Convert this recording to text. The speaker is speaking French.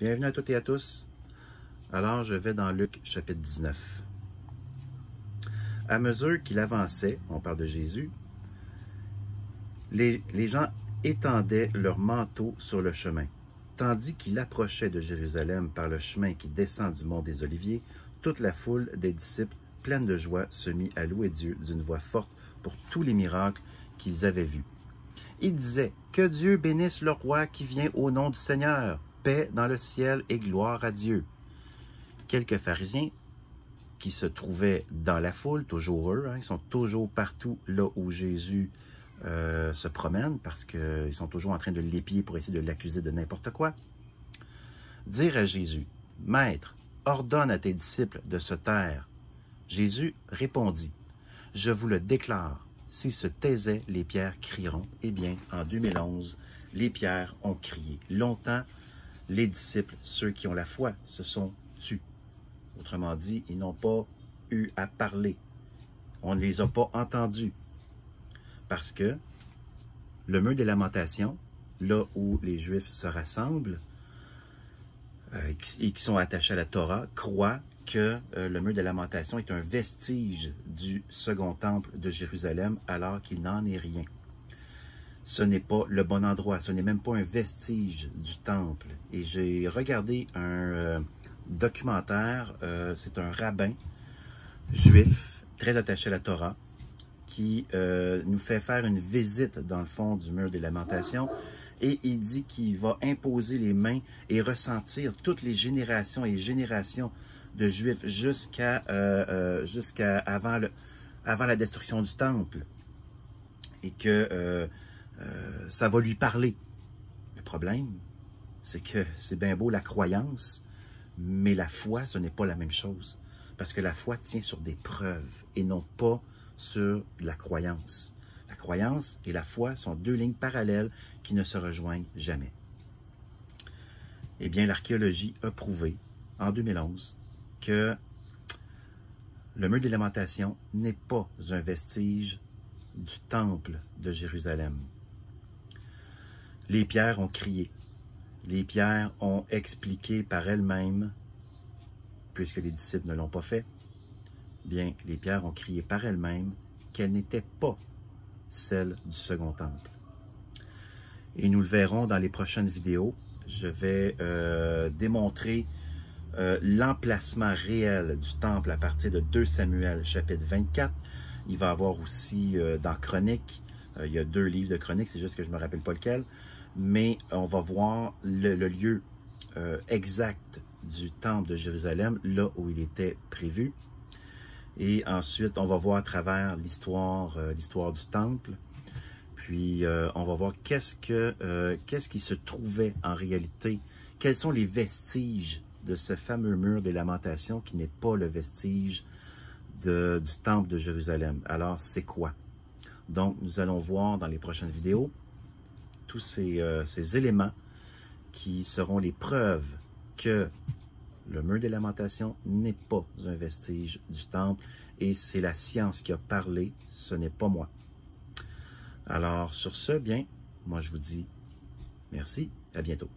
Bienvenue à toutes et à tous. Alors, je vais dans Luc chapitre 19. À mesure qu'il avançait, on parle de Jésus, les gens étendaient leurs manteaux sur le chemin. Tandis qu'il approchait de Jérusalem par le chemin qui descend du mont des Oliviers, toute la foule des disciples, pleine de joie, se mit à louer Dieu d'une voix forte pour tous les miracles qu'ils avaient vus. Ils disaient « Que Dieu bénisse le roi qui vient au nom du Seigneur, paix dans le ciel et gloire à Dieu. » Quelques pharisiens qui se trouvaient dans la foule, toujours eux, ils sont toujours partout là où Jésus se promène, parce qu'ils sont toujours en train de l'épier pour essayer de l'accuser de n'importe quoi, dirent à Jésus, « Maître, ordonne à tes disciples de se taire. » Jésus répondit, « Je vous le déclare, s'ils se taisaient, les pierres crieront. » Eh bien, en 2011, les pierres ont crié. Longtemps, les disciples, ceux qui ont la foi, se sont tus. Autrement dit, ils n'ont pas eu à parler. On ne les a pas entendus. Parce que le mur des lamentations, là où les Juifs se rassemblent et qui sont attachés à la Torah, croient que le mur des lamentations est un vestige du second temple de Jérusalem, alors qu'il n'en est rien. Ce n'est pas le bon endroit, ce n'est même pas un vestige du temple. Et j'ai regardé un documentaire, c'est un rabbin juif, très attaché à la Torah, qui nous fait faire une visite dans le fond du mur des lamentations, et il dit qu'il va imposer les mains et ressentir toutes les générations et générations de Juifs jusqu'à avant la destruction du temple, et que ça va lui parler. Le problème, c'est que c'est bien beau la croyance, mais la foi, ce n'est pas la même chose. Parce que la foi tient sur des preuves et non pas sur la croyance. La croyance et la foi sont deux lignes parallèles qui ne se rejoignent jamais. Eh bien, l'archéologie a prouvé, en 2011, que le mur des lamentations n'est pas un vestige du temple de Jérusalem. Les pierres ont crié. Les pierres ont expliqué par elles-mêmes, puisque les disciples ne l'ont pas fait, bien, les pierres ont crié par elles-mêmes qu'elles n'étaient pas celles du second temple. Et nous le verrons dans les prochaines vidéos. Je vais démontrer l'emplacement réel du temple à partir de 2 Samuel, chapitre 24. Il va y avoir aussi dans Chroniques, il y a 2 livres de Chroniques, c'est juste que je ne me rappelle pas lequel, mais on va voir le lieu exact du temple de Jérusalem, là où il était prévu. Et ensuite, on va voir à travers l'histoire du temple. Puis, on va voir qu'est-ce qui se trouvait en réalité. Quels sont les vestiges de ce fameux mur des lamentations qui n'est pas le vestige du temple de Jérusalem. Alors, c'est quoi? Donc, nous allons voir dans les prochaines vidéos tous ces éléments qui seront les preuves que le mur des lamentations n'est pas un vestige du temple et c'est la science qui a parlé, ce n'est pas moi. Alors, sur ce, bien, moi je vous dis merci, à bientôt.